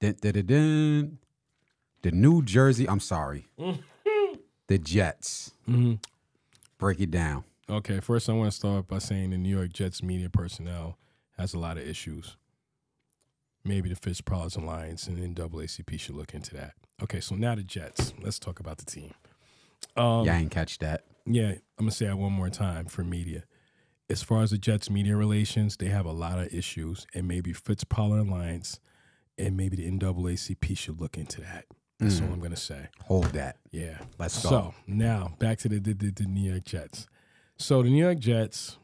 Dun, dun, dun, dun. The New Jersey, I'm sorry. The Jets. Mm-hmm. Break it down. Okay, first I want to start by saying the New York Jets media personnel has a lot of issues. Maybe the Fitzpatrick Alliance and NAACP should look into that. Okay, so now the Jets. Let's talk about the team. Yeah, I ain't catch that. Yeah, I'm going to say that one more time for media. As far as the Jets media relations, they have a lot of issues, and maybe Fitzpatrick Alliance and maybe the NAACP should look into that. That's all I'm going to say. Hold that. Yeah. Let's go. So now back to the New York Jets. So the New York Jets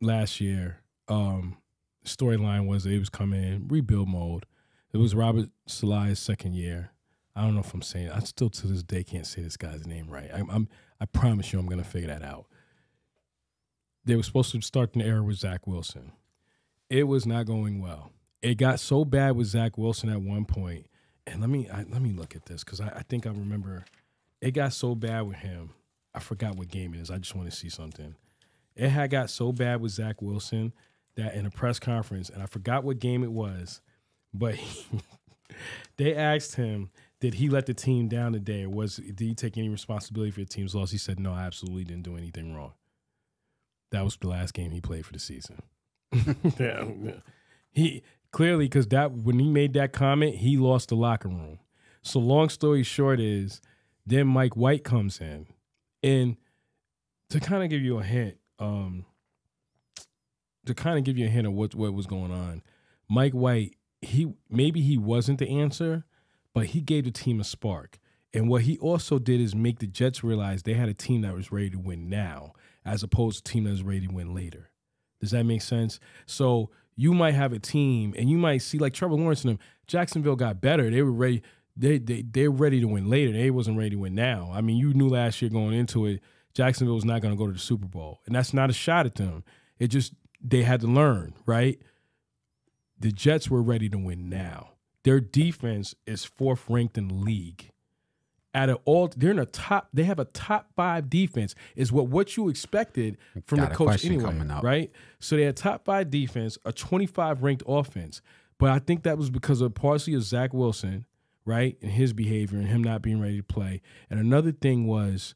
last year, storyline was they was coming in rebuild mode. It was Robert Saleh's second year. I don't know if I'm saying. I still to this day can't say this guy's name right. I promise you, I'm going to figure that out. They were supposed to start the era with Zach Wilson. It was not going well. It got so bad with Zach Wilson at one point. And let me look at this because I think I remember. It got so bad with him. I forgot what game it is. I just want to see something. It had got so bad with Zach Wilson that in a press conference, and I forgot what game it was, but they asked him, did he let the team down today, or did he take any responsibility for the team's loss? He said, no, I absolutely didn't do anything wrong. That was the last game he played for the season. Yeah. He clearly, because when he made that comment, he lost the locker room. So long story short is, then Mike White comes in, and to kind of give you a hint, of what was going on, Mike White, maybe he wasn't the answer, but he gave the team a spark. And what he also did is make the Jets realize they had a team that was ready to win now, as opposed to a team that was ready to win later. Does that make sense? So you might have a team, and you might see like Trevor Lawrence and them. Jacksonville got better. They were ready. They're ready to win later. They wasn't ready to win now. I mean, you knew last year going into it, Jacksonville was not going to go to the Super Bowl, and that's not a shot at them. It just they had to learn, right? The Jets were ready to win now. Their defense is fourth ranked in the league. They're in the top. They have a top 5 defense. Is what you expected from the coach anyway, right? So they had top 5 defense, a 25 ranked offense. But I think that was because of partially of Zach Wilson, right, and his behavior and him not being ready to play. And another thing was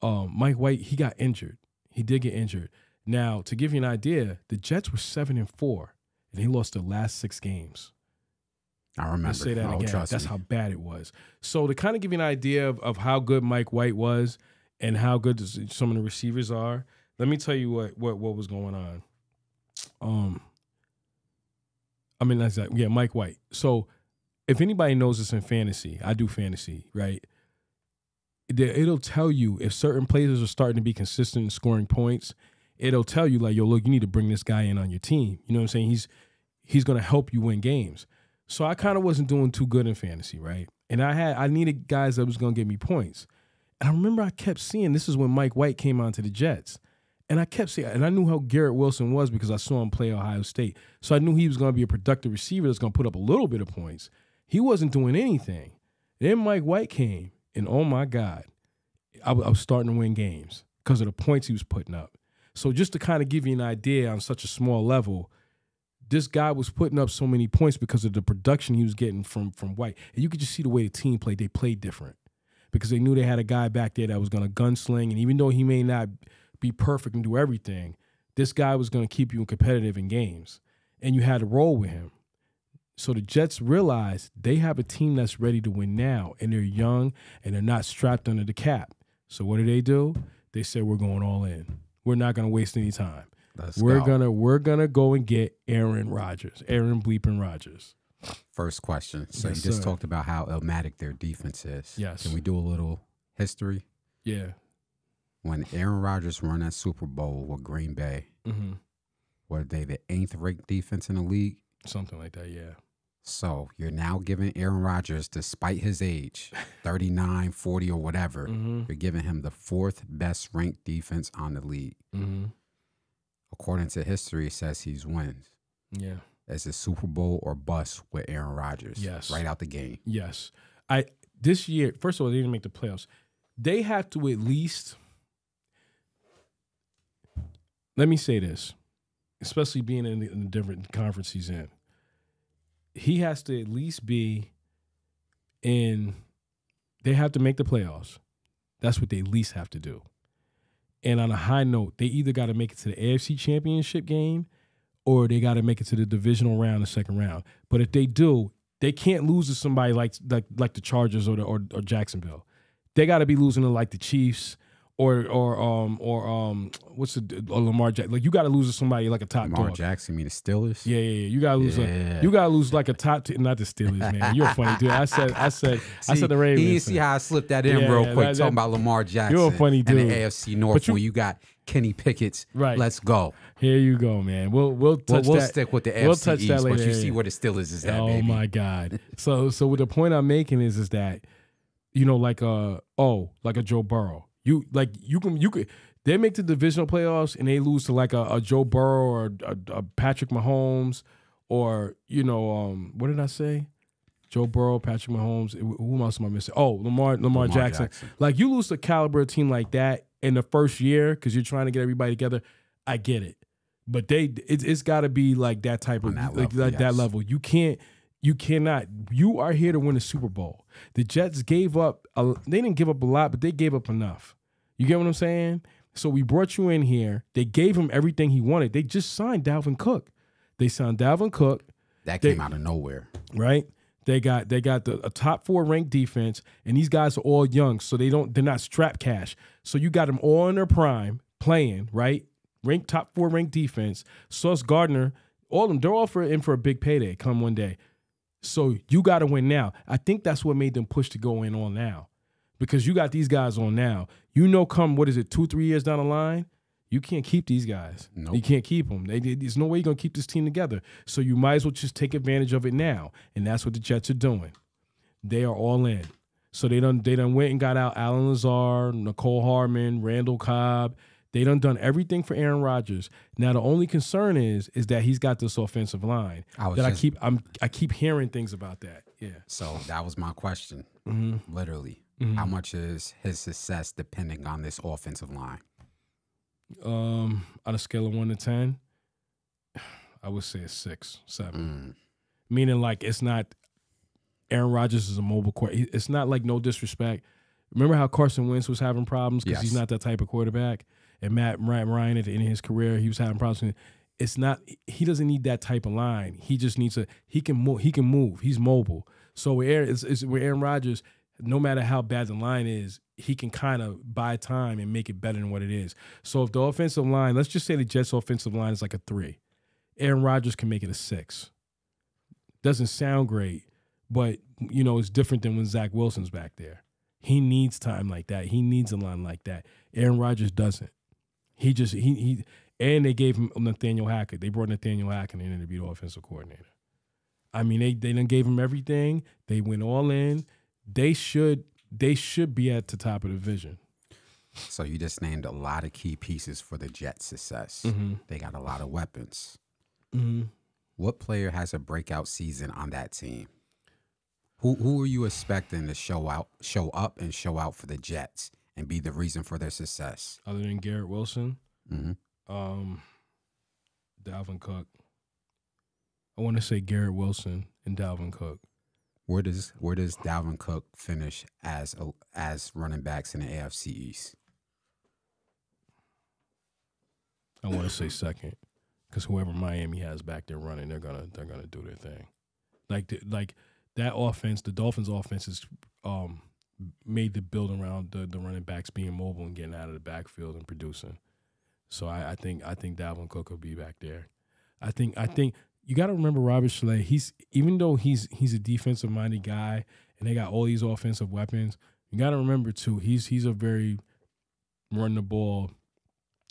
Mike White. He got injured. He did get injured. Now, to give you an idea, the Jets were 7-4, and he lost the last 6 games. I remember. Let's say that again. That's how bad it was. So to kind of give you an idea of how good Mike White was and how good some of the receivers are, let me tell you what was going on. Mike White. So if anybody knows this in fantasy, I do fantasy, right? It'll tell you if certain players are starting to be consistent in scoring points. It'll tell you like, yo, look, you need to bring this guy in on your team. You know what I'm saying? He's going to help you win games. So I kind of wasn't doing too good in fantasy, right? And I needed guys that was going to give me points. And I remember I kept seeing, this is when Mike White came onto the Jets. And I kept seeing, and I knew how Garrett Wilson was because I saw him play Ohio State. So I knew he was going to be a productive receiver that's going to put up a little bit of points. He wasn't doing anything. Then Mike White came, and oh my God, I was starting to win games because of the points he was putting up. So just to kind of give you an idea on such a small level, this guy was putting up so many points because of the production he was getting from White. And you could just see the way the team played. They played different because they knew they had a guy back there that was going to gunsling. And even though he may not be perfect and do everything, this guy was going to keep you competitive in games. And you had to roll with him. So the Jets realized they have a team that's ready to win now. And they're young and they're not strapped under the cap. So what do? They said, we're going all in. We're not going to waste any time. We're gonna go and get Aaron Rodgers. Aaron bleeping Rodgers. First question. So you just talked about how illmatic their defense is. Yes. Can we do a little history? Yeah. When Aaron Rodgers won that Super Bowl with Green Bay, were they the 8th ranked defense in the league? Something like that, yeah. So you're now giving Aaron Rodgers, despite his age, 39, 40 or whatever, you're giving him the 4th best ranked defense on the league. According to history, it says he's wins. Yeah. It's a Super Bowl or bust with Aaron Rodgers. Yes. Right out the game. Yes. This year, first of all, they didn't make the playoffs. They have to at least, let me say this, especially being in the different conference he's in. He has to at least be And they have to make the playoffs. That's what they at least have to do. And on a high note, they either got to make it to the AFC Championship game or they got to make it to the divisional round, the second round. But if they do, they can't lose to somebody like the Chargers or Jacksonville. They got to be losing to like the Chiefs or what's the Lamar Jackson. Like you got to lose to somebody like a top Lamar dog. Jackson, you mean the Steelers? Yeah. You got to lose. You got to lose like a top. Not the Steelers, man. You're a funny dude. I said the Ravens. You see how I slipped that in real quick, talking about Lamar Jackson. You're a funny dude. And the AFC North, where you got Kenny Pickett's. Right. Let's go. Here you go, man. We'll touch that. We'll stick with the AFC East, but you see where the Steelers is at, baby. Oh my God. So what the point I'm making is that, like a Joe Burrow. You could they make the divisional playoffs and they lose to like a Joe Burrow or a Patrick Mahomes or what did I say? Joe Burrow, Patrick Mahomes. Who else am I missing? Oh, Lamar Jackson. Like you lose to caliber team like that in the first year because you're trying to get everybody together. I get it, but it's got to be like that type of that level. You cannot. You are here to win a Super Bowl. The Jets gave up. They didn't give up a lot, but they gave up enough. You get what I'm saying? So we brought you in here. They gave him everything he wanted. They just signed Dalvin Cook. They signed Dalvin Cook. That came out of nowhere, right? They got a top 4 ranked defense, and these guys are all young, so they're not strapped cash. So you got them all in their prime playing, right? Top 4 ranked defense. Sauce Gardner, all of them, they're all in for a big payday come one day. So you got to win now. I think that's what made them push to go in on now. Because you got these guys on now. Come, 2-3 years down the line, you can't keep these guys. Nope. You can't keep them. There's no way you're going to keep this team together. So you might as well just take advantage of it now. And that's what the Jets are doing. They are all in. So they done went and got out Alan Lazard, Nicole Hardman, Randall Cobb. They done everything for Aaron Rodgers. Now the only concern is that he's got this offensive line. I keep hearing things about that. Yeah. So that was my question. Mm-hmm. Literally. Mm-hmm. How much is his success depending on this offensive line? On a scale of 1 to 10, I would say a 6, 7. Meaning like it's not Aaron Rodgers is a mobile quarterback. It's not like no disrespect. Remember how Carson Wentz was having problems because he's not that type of quarterback? And Matt Ryan at the end of his career, he was having problems. It's not. He doesn't need that type of line. He just needs he can move. He's mobile. So with Aaron Rodgers, no matter how bad the line is, he can kind of buy time and make it better than what it is. So if the offensive line, let's just say the Jets' offensive line is like a 3, Aaron Rodgers can make it a 6. Doesn't sound great, but it's different than when Zach Wilson's back there. He needs time like that. He needs a line like that. Aaron Rodgers doesn't. And they gave him Nathaniel Hackett. They brought Nathaniel Hackett in to be the offensive coordinator. I mean, they done gave him everything. They went all in. They should be at the top of the division. So you just named a lot of key pieces for the Jets' success. Mm-hmm. They got a lot of weapons. Mm-hmm. What player has a breakout season on that team? Who are you expecting to show up and show out for the Jets and be the reason for their success? Other than Garrett Wilson, mm-hmm. Dalvin Cook. I want to say Garrett Wilson and Dalvin Cook. Where does Dalvin Cook finish as running backs in the AFC East? I want to say second, because whoever Miami has back there running, they're gonna do their thing. Like that offense, the Dolphins' offense is made to build around the running backs being mobile and getting out of the backfield and producing. So I think Dalvin Cook will be back there. I think you got to remember Robert Saleh. Even though he's a defensive minded guy and they got all these offensive weapons, you got to remember too he's a very run the ball,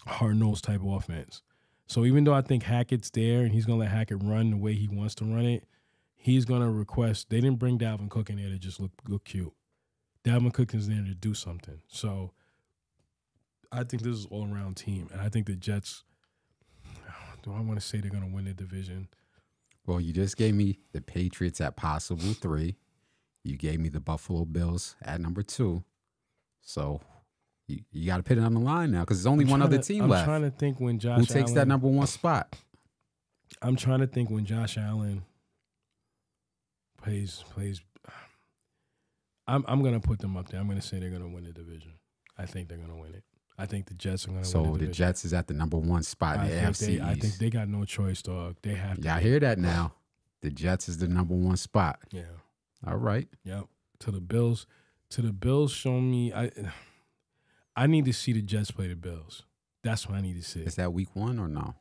hard nosed type of offense. So even though I think Hackett's there and he's gonna let Hackett run the way he wants to run it, he's gonna request. They didn't bring Dalvin Cook in there to just look cute. Dalvin Cook is there to do something. So I think this is an all-around team. And I think the Jets, do I want to say they're going to win the division? Well, you just gave me the Patriots at possible 3. You gave me the Buffalo Bills at number 2. So you got to put it on the line now because there's only one other team left. I'm trying to think when Josh Allen. Who takes that number 1 spot? I'm trying to think when Josh Allen plays. I'm gonna put them up there. I'm gonna say they're gonna win the division. I think they're gonna win it. I think the Jets are gonna win the division. So the Jets is at the number 1 spot in the AFC East. I think they got no choice, dog. They have to. Yeah, I hear that now. The Jets is the number 1 spot. Yeah. All right. Yep. To the Bills, show me. I need to see the Jets play the Bills. That's what I need to see. Is that week 1 or no?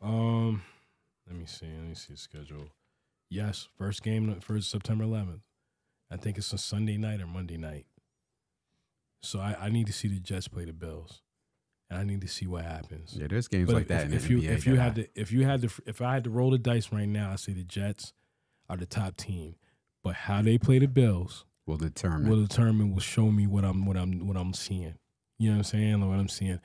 Let me see. Let me see the schedule. Yes, first game for September 11th. I think it's a Sunday night or Monday night. So I need to see the Jets play the Bills, and I need to see what happens. Yeah, there's games like that in the NBA. If I had to roll the dice right now, I say the Jets are the top team. But how they play the Bills will show me what I'm seeing. You know what I'm saying? Like what I'm seeing.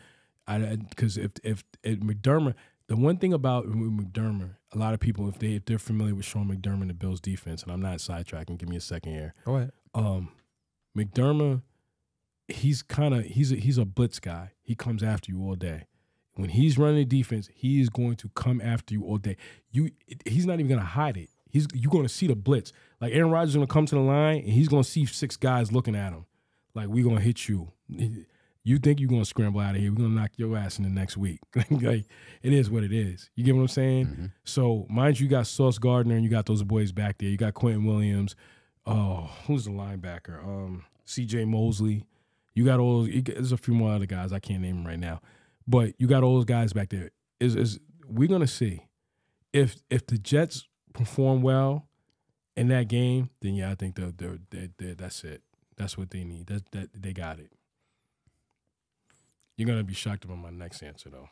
Because if McDermott, the one thing about McDermott, a lot of people, if they're familiar with Sean McDermott and the Bills defense, and I'm not sidetracking, give me a second here. Go ahead. McDermott, he's a blitz guy. He comes after you all day. When he's running the defense, he is going to come after you all day. He's not even going to hide it. You're going to see the blitz. Like Aaron Rodgers is going to come to the line, and he's going to see 6 guys looking at him. Like, we're going to hit you. You think you're going to scramble out of here. We're going to knock your ass in the next week. Like, it is what it is. You get what I'm saying? Mm-hmm. So, mind you got Sauce Gardner, and you got those boys back there. You got Quentin Williams. Oh, who's the linebacker? C.J. Mosley. You got all – there's a few more other guys. I can't name them right now. But you got all those guys back there. We're going to see. If the Jets perform well in that game, then, yeah, I think they're that's it. That's what they need. That they got it. You're going to be shocked about my next answer, though.